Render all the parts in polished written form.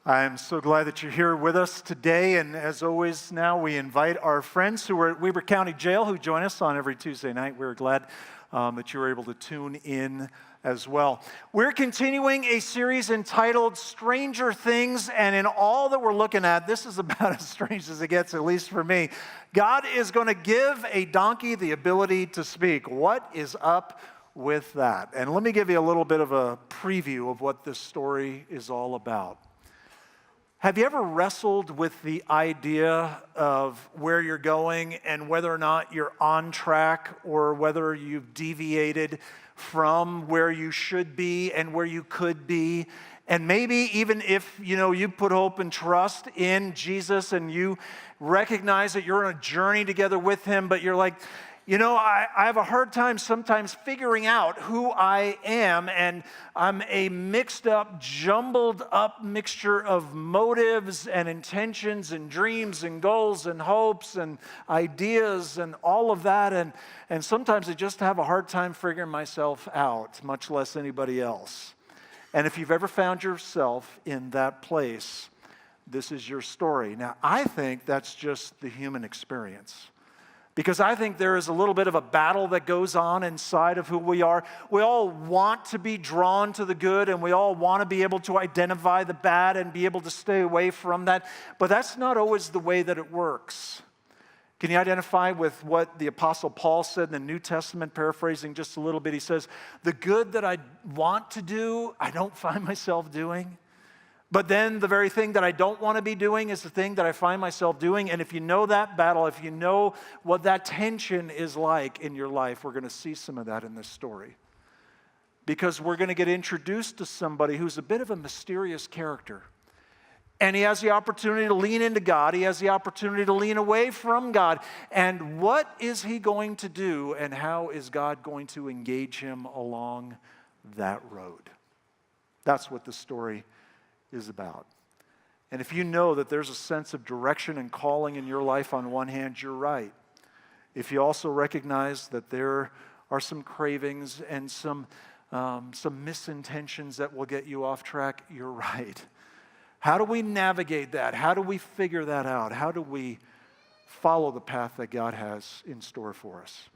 I'm so glad that you're here with us today, and as always now we invite our friends who are at Weber County Jail who join us on every Tuesday night. We're glad that you're able to tune in as well. We're continuing a series entitled Stranger Things, and in all that we're looking at, this is about as strange as it gets, at least for me. God is going to give a donkey the ability to speak. What is up with that? And let me give you a little bit of a preview of what this story is all about. Have you ever wrestled with the idea of where you're going and whether or not you're on track or whether you've deviated from where you should be and where you could be? And maybe even if, you put hope and trust in Jesus and you recognize that you're on a journey together with him, but you're like, I have a hard time sometimes figuring out who I am, and I'm a mixed up, jumbled up mixture of motives and intentions and dreams and goals and hopes and ideas and all of that, and sometimes I just have a hard time figuring myself out, much less anybody else. And if you've ever found yourself in that place, this is your story. Now, I think that's just the human experience. Because I think there is a little bit of a battle that goes on inside of who we are. We all want to be drawn to the good, and we all want to be able to identify the bad and be able to stay away from that. But that's not always the way that it works. Can you identify with what the Apostle Paul said in the New Testament, paraphrasing just a little bit? He says, the good that I want to do, I don't find myself doing. But then the very thing that I don't want to be doing is the thing that I find myself doing. And if you know that battle, if you know what that tension is like in your life, we're going to see some of that in this story. Because we're going to get introduced to somebody who's a bit of a mysterious character. And he has the opportunity to lean into God. He has the opportunity to lean away from God. And what is he going to do? And how is God going to engage him along that road? That's what the story is about. And if you know that there's a sense of direction and calling in your life on one hand, you're right. If you also recognize that there are some cravings and some misintentions that will get you off track, you're right. How do we navigate that? How do we figure that out? How do we follow the path that God has in store for us?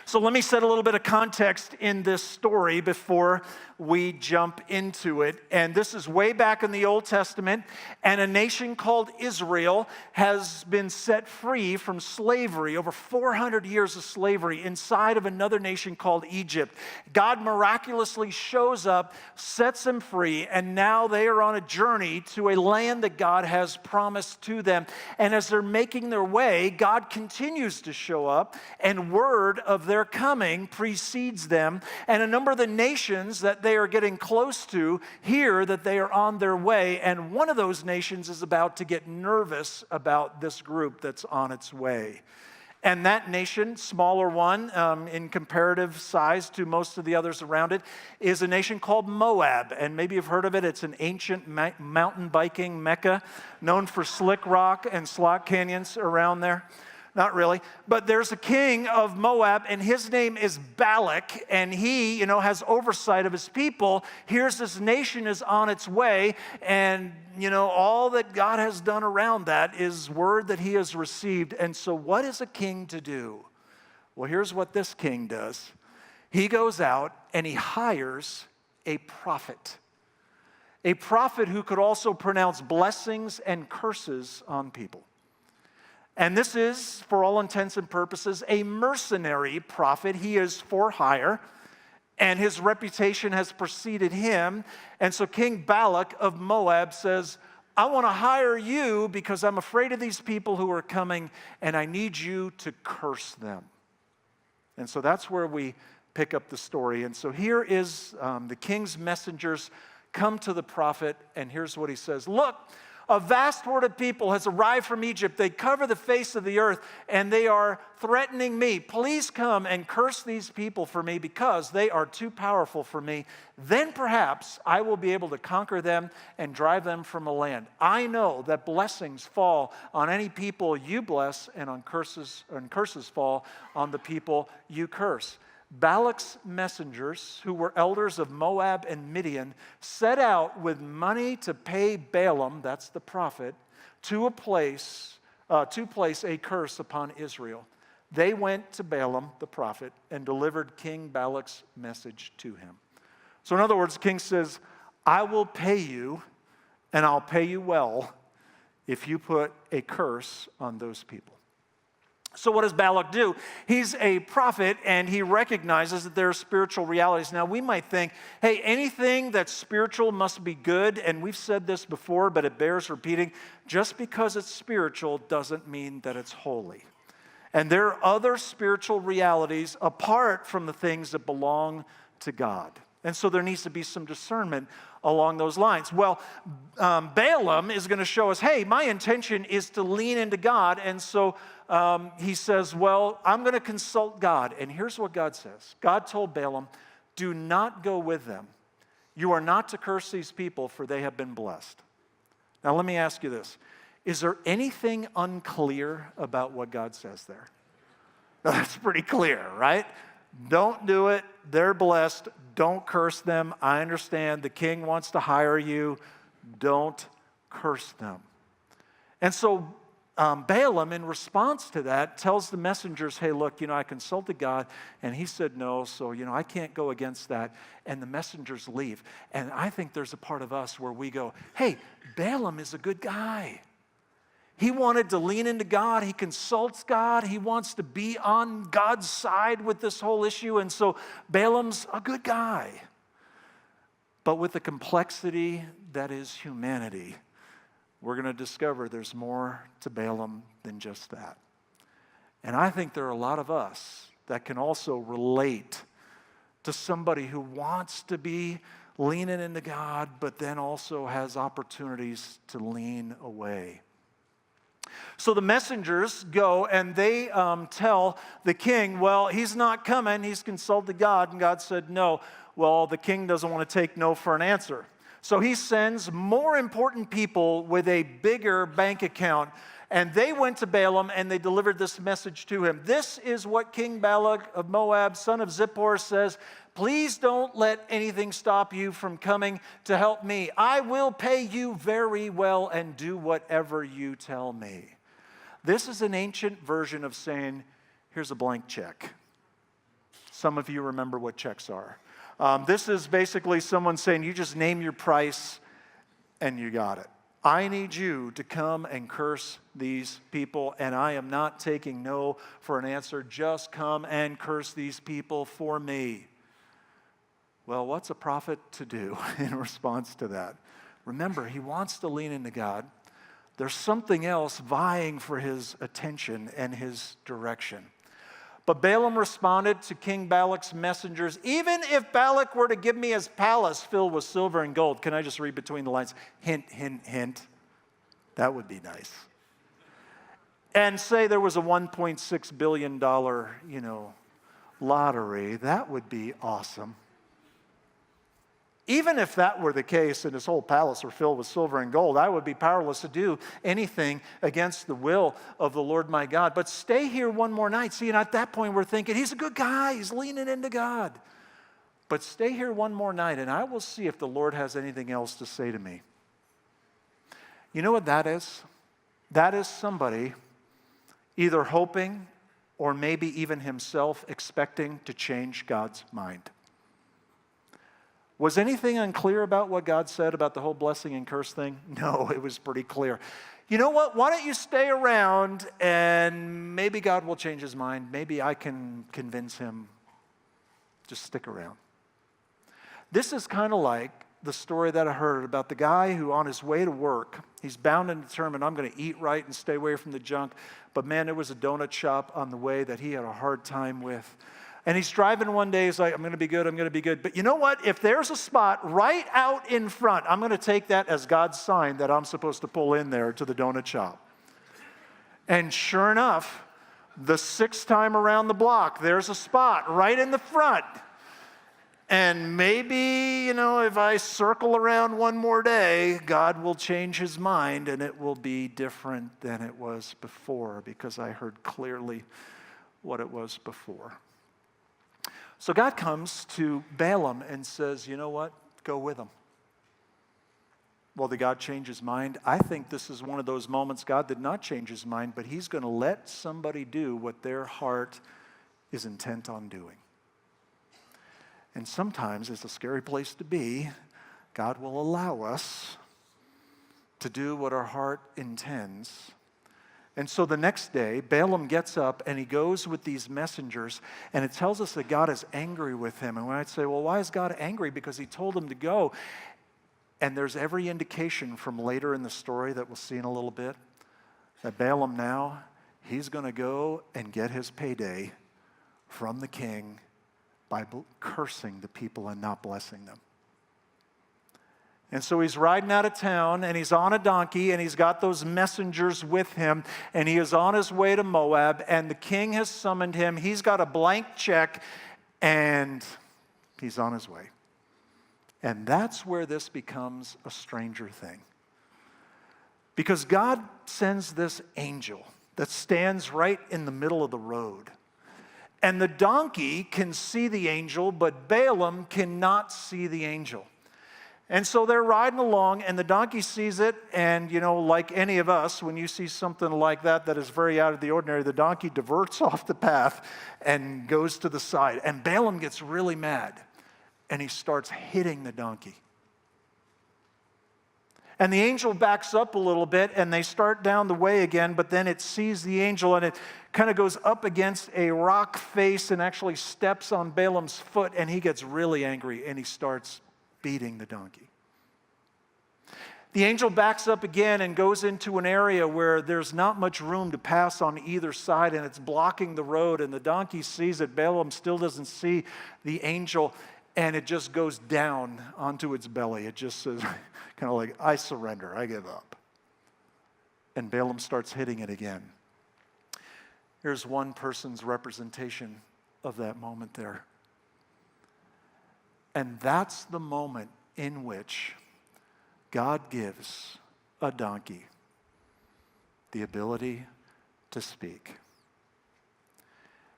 So let me set a little bit of context in this story before we jump into it. And this is way back in the Old Testament, and a nation called Israel has been set free from slavery, over 400 years of slavery inside of another nation called Egypt. God miraculously shows up, sets them free, and now they are on a journey to a land that God has promised to them. And as they're making their way, God continues to show up, and word of their coming precedes them, and a number of the nations that they are getting close to hear that they are on their way, and one of those nations is about to get nervous about this group that's on its way. And that nation, smaller one in comparative size to most of the others around it, is a nation called Moab. And maybe you've heard of it. It's an ancient mountain biking mecca known for slick rock and slot canyons around there. Not really. But there's a king of Moab, and his name is Balak, and he, has oversight of his people. Here's this nation is on its way, and, all that God has done around that is word that he has received. And so what is a king to do? Well, here's what this king does. He goes out and he hires a prophet. A prophet who could also pronounce blessings and curses on people. And this is, for all intents and purposes, a mercenary prophet. He is for hire, and his reputation has preceded him. And so King Balak of Moab says, I want to hire you because I'm afraid of these people who are coming, and I need you to curse them. And so that's where we pick up the story. And so here is the king's messengers come to the prophet, and here's what he says. Look, a vast horde of people has arrived from Egypt. They cover the face of the earth, and they are threatening me. Please come and curse these people for me because they are too powerful for me. Then perhaps I will be able to conquer them and drive them from a land. I know that blessings fall on any people you bless, and curses fall on the people you curse. Balak's messengers, who were elders of Moab and Midian, set out with money to pay Balaam, that's the prophet, to place a curse upon Israel. They went to Balaam, the prophet, and delivered King Balak's message to him. So in other words, the king says, I will pay you, and I'll pay you well, if you put a curse on those people. So what does Balak do? He's a prophet, and he recognizes that there are spiritual realities. Now, we might think, hey, anything that's spiritual must be good, and we've said this before, but it bears repeating. Just because it's spiritual doesn't mean that it's holy. And there are other spiritual realities apart from the things that belong to God. And so there needs to be some discernment along those lines. Well, Balaam is going to show us, hey, my intention is to lean into God. And so he says, well, I'm going to consult God. And here's what God says. God told Balaam, do not go with them. You are not to curse these people, for they have been blessed. Now, let me ask you this. Is there anything unclear about what God says there? That's pretty clear, right? Don't do it. They're blessed. Don't curse them. I understand the king wants to hire you. Don't curse them. And so Balaam, in response to that, tells the messengers, hey, look, I consulted God, and he said no, so, I can't go against that. And the messengers leave. And I think there's a part of us where we go, hey, Balaam is a good guy. He wanted to lean into God. He consults God. He wants to be on God's side with this whole issue. And so Balaam's a good guy. But with the complexity that is humanity, we're going to discover there's more to Balaam than just that. And I think there are a lot of us that can also relate to somebody who wants to be leaning into God, but then also has opportunities to lean away. So the messengers go and they tell the king, well, he's not coming. He's consulted God. And God said no. Well, the king doesn't want to take no for an answer. So he sends more important people with a bigger bank account. And they went to Balaam and they delivered this message to him. This is what King Balak of Moab, son of Zippor, says. Please don't let anything stop you from coming to help me. I will pay you very well and do whatever you tell me. This is an ancient version of saying, here's a blank check. Some of you remember what checks are. This is basically someone saying, you just name your price and you got it. I need you to come and curse these people, and I am not taking no for an answer. Just come and curse these people for me. Well, what's a prophet to do in response to that? Remember, he wants to lean into God. There's something else vying for his attention and his direction. But Balaam responded to King Balak's messengers, even if Balak were to give me his palace filled with silver and gold. Can I just read between the lines? Hint, hint, hint. That would be nice. And say there was a $1.6 billion, lottery. That would be awesome. Even if that were the case and his whole palace were filled with silver and gold, I would be powerless to do anything against the will of the Lord my God. But stay here one more night. See, and at that point we're thinking, he's a good guy. He's leaning into God. But stay here one more night and I will see if the Lord has anything else to say to me. You know what that is? That is somebody either hoping or maybe even himself expecting to change God's mind. Was anything unclear about what God said about the whole blessing and curse thing? No, it was pretty clear. You know what? Why don't you stay around and maybe God will change his mind. Maybe I can convince him. Just stick around. This is kind of like the story that I heard about the guy who on his way to work, he's bound and determined, I'm going to eat right and stay away from the junk. But man, there was a donut shop on the way that he had a hard time with. And he's driving one day, he's like, I'm going to be good, I'm going to be good. But you know what? If there's a spot right out in front, I'm going to take that as God's sign that I'm supposed to pull in there to the donut shop. And sure enough, the sixth time around the block, there's a spot right in the front. And maybe, if I circle around one more day, God will change his mind and it will be different than it was before because I heard clearly what it was before. So God comes to Balaam and says, you know what? Go with him. Well, did God change his mind? I think this is one of those moments God did not change his mind, but he's going to let somebody do what their heart is intent on doing. And sometimes it's a scary place to be. God will allow us to do what our heart intends. And so the next day, Balaam gets up and he goes with these messengers, and it tells us that God is angry with him. And when I'd say, well, why is God angry? Because he told him to go. And there's every indication from later in the story that we'll see in a little bit that Balaam now, he's going to go and get his payday from the king by cursing the people and not blessing them. And so he's riding out of town, and he's on a donkey, and he's got those messengers with him, and he is on his way to Moab, and the king has summoned him. He's got a blank check, and he's on his way. And that's where this becomes a stranger thing. Because God sends this angel that stands right in the middle of the road. And the donkey can see the angel, but Balaam cannot see the angel. And so they're riding along, and the donkey sees it, and, you know, like any of us, when you see something like that that is very out of the ordinary, the donkey diverts off the path and goes to the side. And Balaam gets really mad, and he starts hitting the donkey. And the angel backs up a little bit, and they start down the way again, but then it sees the angel, and it kind of goes up against a rock face and actually steps on Balaam's foot, and he gets really angry, and he starts beating the donkey. The angel backs up again and goes into an area where there's not much room to pass on either side, and it's blocking the road, and the donkey sees it. Balaam still doesn't see the angel, and it just goes down onto its belly. It just says, kind of like, I surrender, I give up. And Balaam starts hitting it again. Here's one person's representation of that moment there. And that's the moment in which God gives a donkey the ability to speak.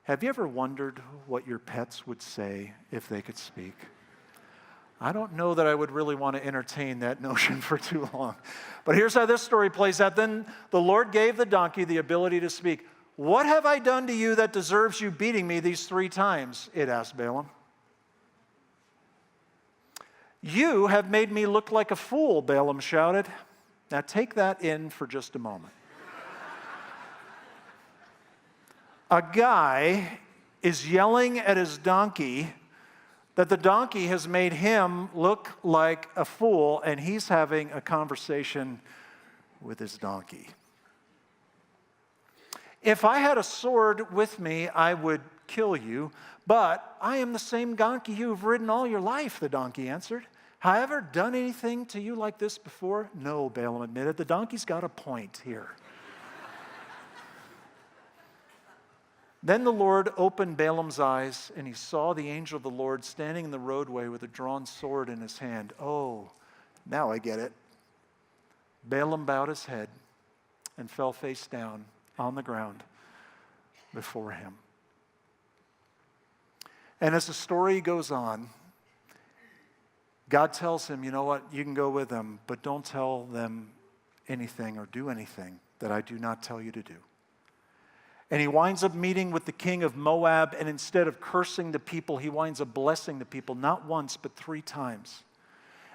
Have you ever wondered what your pets would say if they could speak? I don't know that I would really want to entertain that notion for too long. But here's how this story plays out. Then the Lord gave the donkey the ability to speak. What have I done to you that deserves you beating me these 3 times? It asked Balaam. You have made me look like a fool, Balaam shouted. Now take that in for just a moment. A guy is yelling at his donkey that the donkey has made him look like a fool, and he's having a conversation with his donkey. If I had a sword with me, I would kill you, but I am the same donkey you've ridden all your life, the donkey answered. Have I ever done anything to you like this before? No, Balaam admitted. The donkey's got a point here. Then the Lord opened Balaam's eyes, and he saw the angel of the Lord standing in the roadway with a drawn sword in his hand. Oh, now I get it. Balaam bowed his head and fell face down on the ground before him. And as the story goes on, God tells him, you know what, you can go with them, but don't tell them anything or do anything that I do not tell you to do. And he winds up meeting with the king of Moab, and instead of cursing the people, he winds up blessing the people, not once, but 3 times.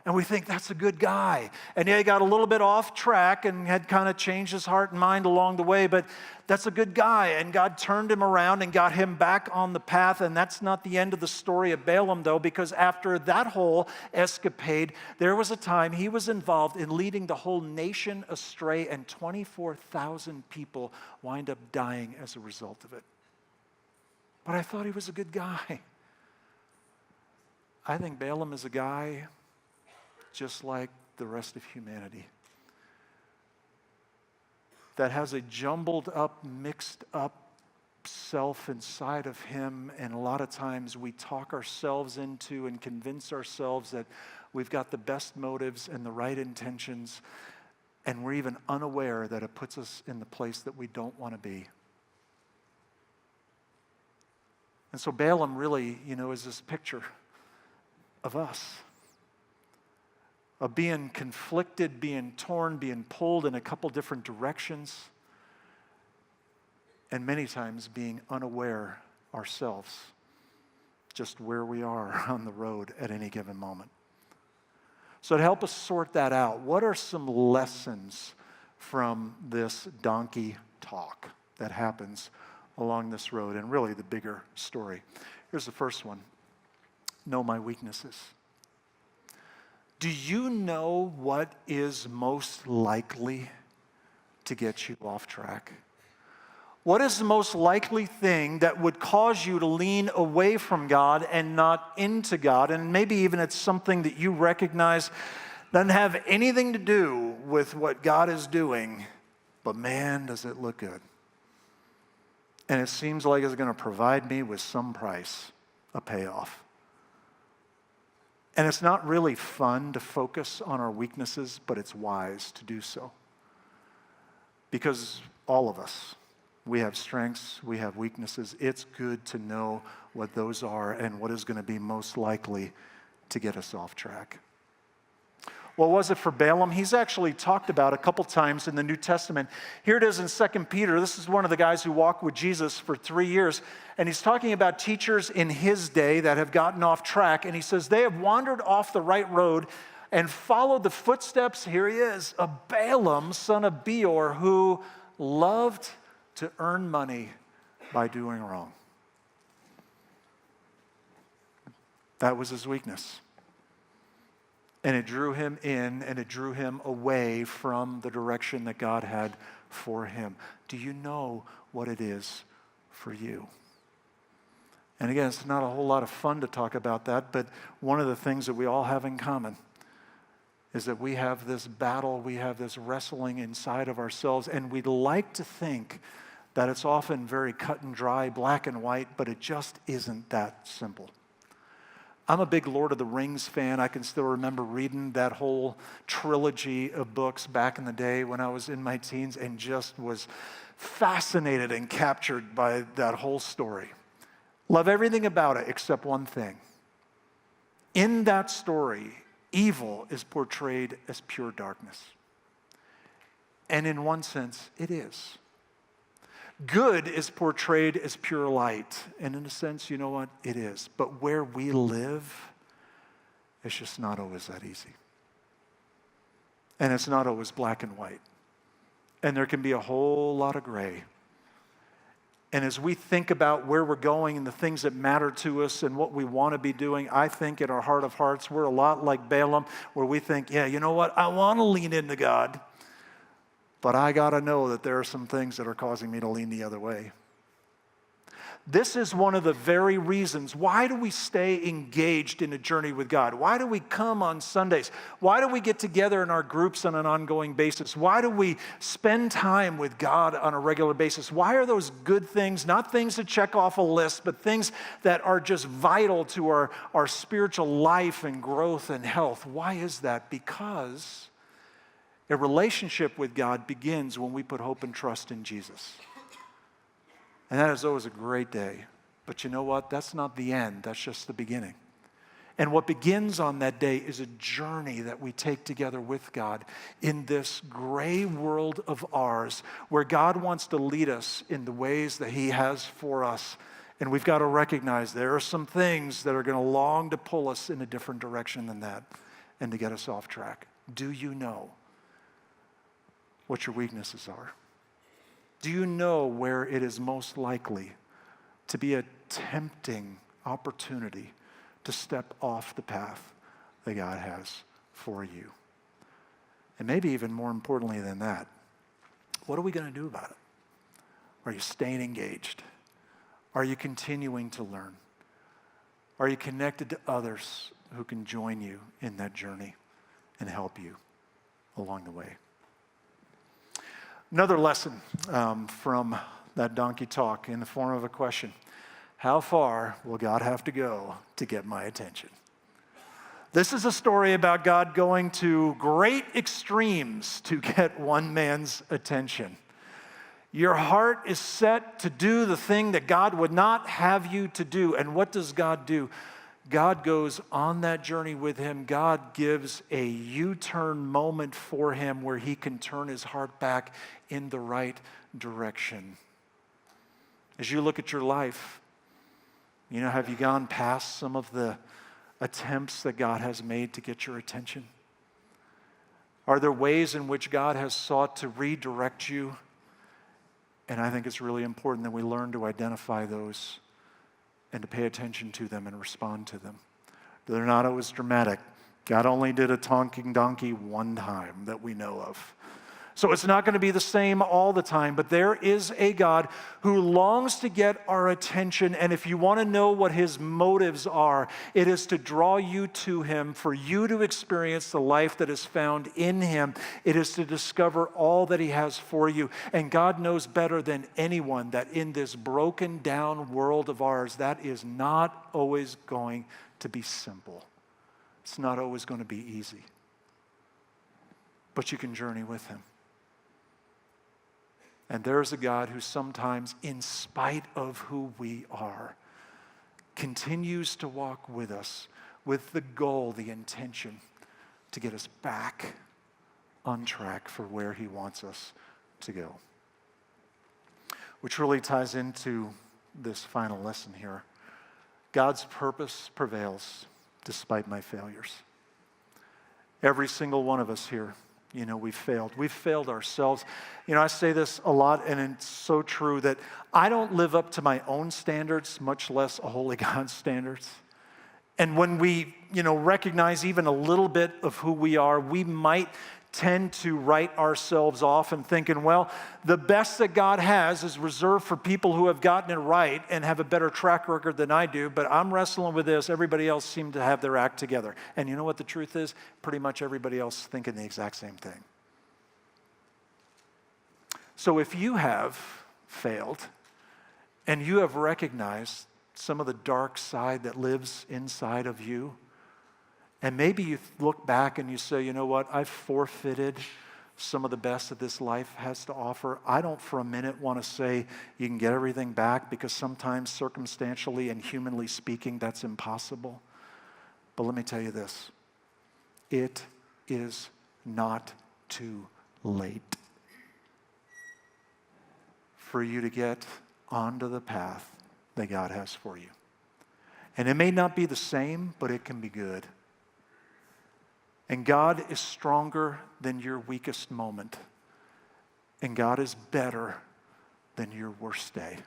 And we think that's a good guy. And yeah, he got a little bit off track and had kind of changed his heart and mind along the way, but that's a good guy. And God turned him around and got him back on the path. And that's not the end of the story of Balaam, though, because after that whole escapade, there was a time he was involved in leading the whole nation astray, and 24,000 people wind up dying as a result of it. But I thought he was a good guy. I think Balaam is a guy just like the rest of humanity, that has a jumbled up, mixed up self inside of him, and a lot of times we talk ourselves into and convince ourselves that we've got the best motives and the right intentions, and we're even unaware that it puts us in the place that we don't want to be. And so Balaam really, is this picture of us, of being conflicted, being torn, being pulled in a couple different directions, and many times being unaware ourselves just where we are on the road at any given moment. So to help us sort that out, what are some lessons from this donkey talk that happens along this road, and really the bigger story? Here's the first one. Know my weaknesses. Do you know what is most likely to get you off track? What is the most likely thing that would cause you to lean away from God and not into God? And maybe even it's something that you recognize doesn't have anything to do with what God is doing, but man, does it look good. And it seems like it's going to provide me with some price, a payoff. And it's not really fun to focus on our weaknesses, but it's wise to do so. Because all of us, we have strengths, we have weaknesses. It's good to know what those are and what is going to be most likely to get us off track. What was it for Balaam? He's actually talked about a couple times in the New Testament. Here it is in 2 Peter. This is one of the guys who walked with Jesus for 3 years. And he's talking about teachers in his day that have gotten off track. And he says, they have wandered off the right road and followed the footsteps, here he is, of Balaam, son of Beor, who loved to earn money by doing wrong. That was his weakness. And it drew him in and it drew him away from the direction that God had for him. Do you know what it is for you? And again, it's not a whole lot of fun to talk about that, but one of the things that we all have in common is that we have this battle, we have this wrestling inside of ourselves, and we'd like to think that it's often very cut and dry, black and white, but it just isn't that simple. I'm a big Lord of the Rings fan. I can still remember reading that whole trilogy of books back in the day when I was in my teens and just was fascinated and captured by that whole story. Love everything about it except one thing. In that story, evil is portrayed as pure darkness. And in one sense, it is. Good is portrayed as pure light. And in a sense, you know what? It is. But where we live, it's just not always that easy. And it's not always black and white. And there can be a whole lot of gray. And as we think about where we're going and the things that matter to us and what we want to be doing, I think in our heart of hearts, we're a lot like Balaam, where we think, yeah, you know what? I want to lean into God. But I got to know that there are some things that are causing me to lean the other way. This is one of the very reasons. Why do we stay engaged in a journey with God? Why do we come on Sundays? Why do we get together in our groups on an ongoing basis? Why do we spend time with God on a regular basis? Why are those good things, not things to check off a list, but things that are just vital to our spiritual life and growth and health? Why is that? Because a relationship with God begins when we put hope and trust in Jesus. And that is always a great day. But you know what? That's not the end. That's just the beginning. And what begins on that day is a journey that we take together with God in this gray world of ours where God wants to lead us in the ways that He has for us. And we've got to recognize there are some things that are going to long to pull us in a different direction than that and to get us off track. Do you know what your weaknesses are? Do you know where it is most likely to be a tempting opportunity to step off the path that God has for you? And maybe even more importantly than that, what are we going to do about it? Are you staying engaged? Are you continuing to learn? Are you connected to others who can join you in that journey and help you along the way? Another lesson from that donkey talk in the form of a question. How far will God have to go to get my attention? This is a story about God going to great extremes to get one man's attention. Your heart is set to do the thing that God would not have you to do. And what does God do? God goes on that journey with him. God gives a U-turn moment for him where he can turn his heart back in the right direction. As you look at your life, have you gone past some of the attempts that God has made to get your attention? Are there ways in which God has sought to redirect you? And I think it's really important that we learn to identify those and to pay attention to them and respond to them. They're not always dramatic. God only did a talking donkey one time that we know of. So it's not going to be the same all the time, but there is a God who longs to get our attention. And if you want to know what his motives are, it is to draw you to him, for you to experience the life that is found in him. It is to discover all that he has for you. And God knows better than anyone that in this broken down world of ours, that is not always going to be simple. It's not always going to be easy. But you can journey with him. And there's a God who sometimes, in spite of who we are, continues to walk with us with the goal, the intention, to get us back on track for where he wants us to go. Which really ties into this final lesson here. God's purpose prevails despite my failures. Every single one of us here, we've failed. We've failed ourselves. I say this a lot, and it's so true that I don't live up to my own standards, much less a holy God's standards. And when we, recognize even a little bit of who we are, we might tend to write ourselves off and thinking, well, the best that God has is reserved for people who have gotten it right and have a better track record than I do, but I'm wrestling with this. Everybody else seems to have their act together. And you know what the truth is? Pretty much everybody else is thinking the exact same thing. So if you have failed and you have recognized some of the dark side that lives inside of you, and maybe you look back and you say, you know what, I've forfeited some of the best that this life has to offer. I don't for a minute want to say you can get everything back, because sometimes circumstantially and humanly speaking, that's impossible. But let me tell you this, it is not too late for you to get onto the path that God has for you. And it may not be the same, but it can be good. And God is stronger than your weakest moment. And God is better than your worst day.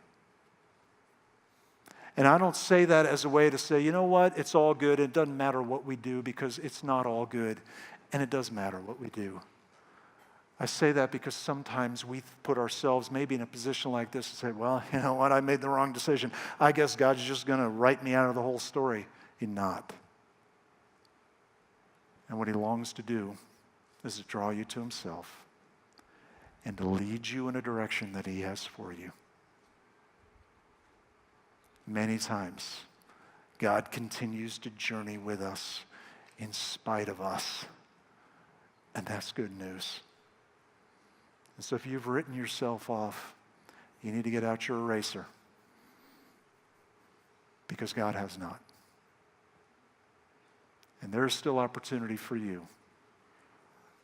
And I don't say that as a way to say, you know what, it's all good. It doesn't matter what we do, because it's not all good. And it does matter what we do. I say that because sometimes we put ourselves maybe in a position like this and say, well, you know what, I made the wrong decision. I guess God's just going to write me out of the whole story. He's not. And what he longs to do is to draw you to himself and to lead you in a direction that he has for you. Many times, God continues to journey with us in spite of us. And that's good news. And so if you've written yourself off, you need to get out your eraser, because God has not. And there's still opportunity for you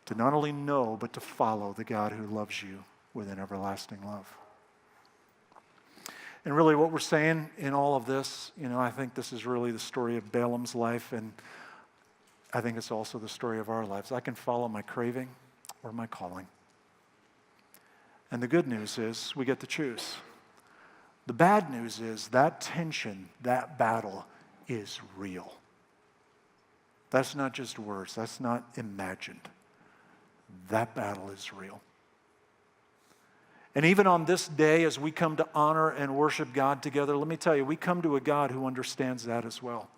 to not only know, but to follow the God who loves you with an everlasting love. And really what we're saying in all of this, I think this is really the story of Balaam's life, and I think it's also the story of our lives. I can follow my craving or my calling. And the good news is we get to choose. The bad news is that tension, that battle is real. That's not just words. That's not imagined. That battle is real. And even on this day, as we come to honor and worship God together, let me tell you, we come to a God who understands that as well.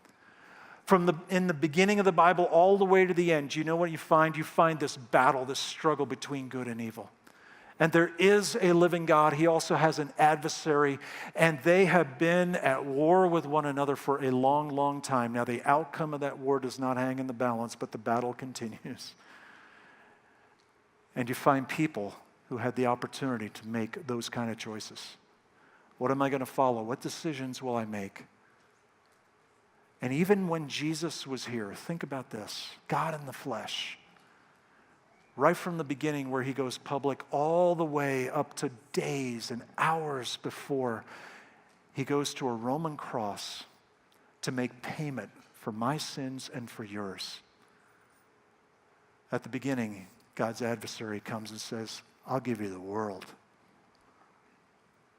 In the beginning of the Bible all the way to the end, you know what you find? You find this battle, this struggle between good and evil. And there is a living God. He also has an adversary, and they have been at war with one another for a long, long time. Now, the outcome of that war does not hang in the balance, but the battle continues. And you find people who had the opportunity to make those kind of choices. What am I going to follow? What decisions will I make? And even when Jesus was here, think about this, God in the flesh, right from the beginning where he goes public all the way up to days and hours before he goes to a Roman cross to make payment for my sins and for yours. At the beginning, God's adversary comes and says, I'll give you the world.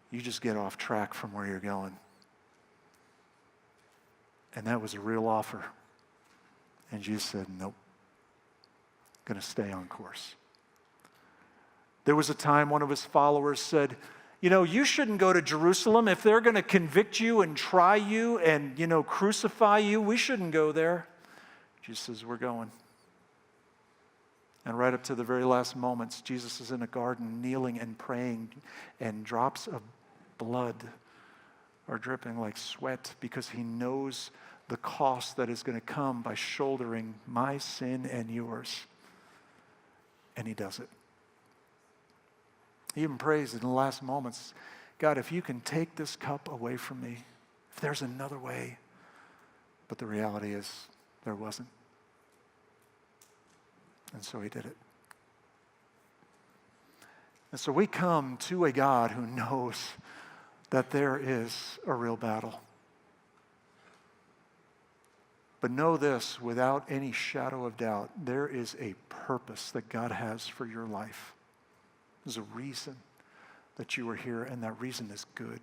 You just get off track from where you're going. And that was a real offer. And Jesus said, nope, going to stay on course. There was a time one of his followers said, you shouldn't go to Jerusalem. If they're going to convict you and try you and, crucify you, we shouldn't go there. Jesus says, we're going. And right up to the very last moments, Jesus is in a garden kneeling and praying, and drops of blood are dripping like sweat because he knows the cost that is going to come by shouldering my sin and yours. And he does it. He even prays in the last moments, God, if you can take this cup away from me, if there's another way. But the reality is there wasn't. And so he did it. And so we come to a God who knows that there is a real battle. But know this, without any shadow of doubt, there is a purpose that God has for your life. There's a reason that you are here, and that reason is good.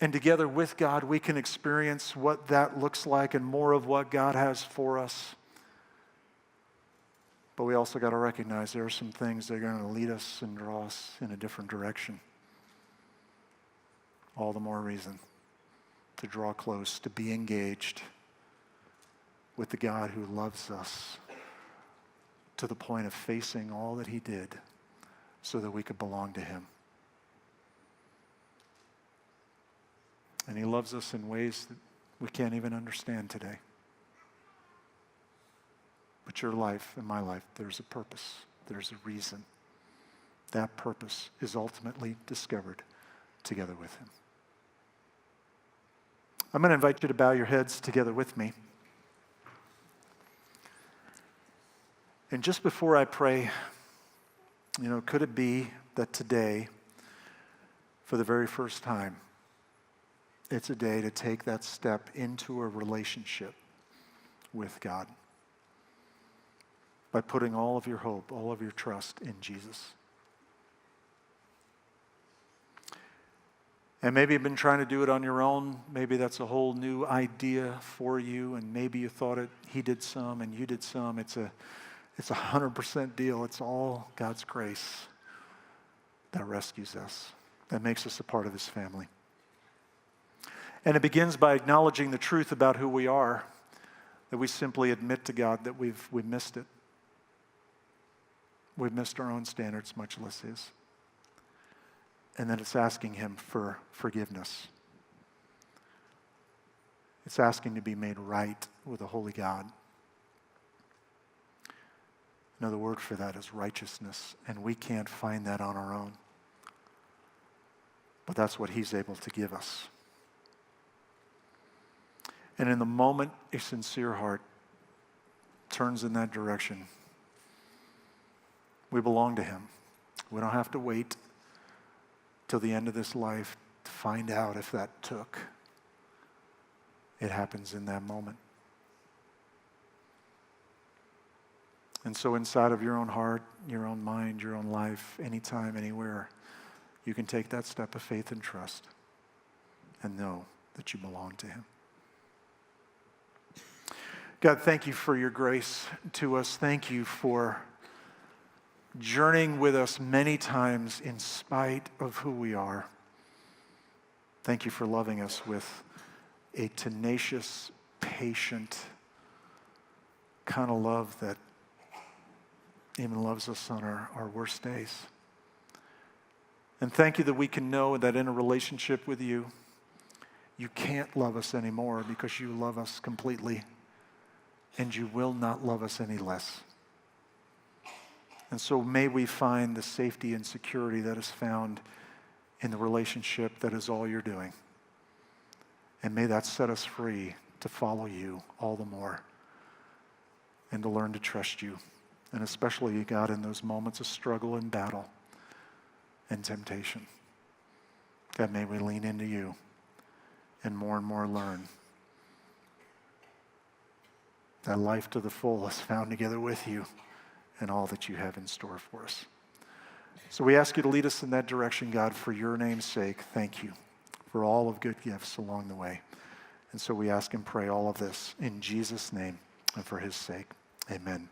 And together with God, we can experience what that looks like and more of what God has for us. But we also got to recognize there are some things that are going to lead us and draw us in a different direction. All the more reason to draw close, to be engaged with the God who loves us to the point of facing all that he did so that we could belong to him. And he loves us in ways that we can't even understand today. But your life and my life, there's a purpose. There's a reason. That purpose is ultimately discovered together with him. I'm going to invite you to bow your heads together with me. And just before I pray, could it be that today, for the very first time, it's a day to take that step into a relationship with God by putting all of your hope, all of your trust in Jesus? And maybe you've been trying to do it on your own. Maybe that's a whole new idea for you, and maybe you thought he did some and you did some. It's a 100% deal. It's all God's grace that rescues us, that makes us a part of his family. And it begins by acknowledging the truth about who we are, that we simply admit to God that we've missed it. We've missed our own standards, much less his. And then it's asking him for forgiveness. It's asking to be made right with a holy God. Another word for that is righteousness, and we can't find that on our own. But that's what he's able to give us. And in the moment a sincere heart turns in that direction, we belong to him. We don't have to wait till the end of this life to find out if that took. It happens in that moment. And so inside of your own heart, your own mind, your own life, anytime, anywhere, you can take that step of faith and trust and know that you belong to him. God, thank you for your grace to us. Thank you for journeying with us many times in spite of who we are. Thank you for loving us with a tenacious, patient kind of love that even loves us on our worst days. And thank you that we can know that in a relationship with you, you can't love us anymore because you love us completely, and you will not love us any less. And so may we find the safety and security that is found in the relationship that is all you're doing. And may that set us free to follow you all the more and to learn to trust you. And especially, God, in those moments of struggle and battle and temptation. God, may we lean into you and more learn that life to the full is found together with you and all that you have in store for us. So we ask you to lead us in that direction, God, for your name's sake. Thank you for all of good gifts along the way. And so we ask and pray all of this in Jesus' name and for his sake. Amen.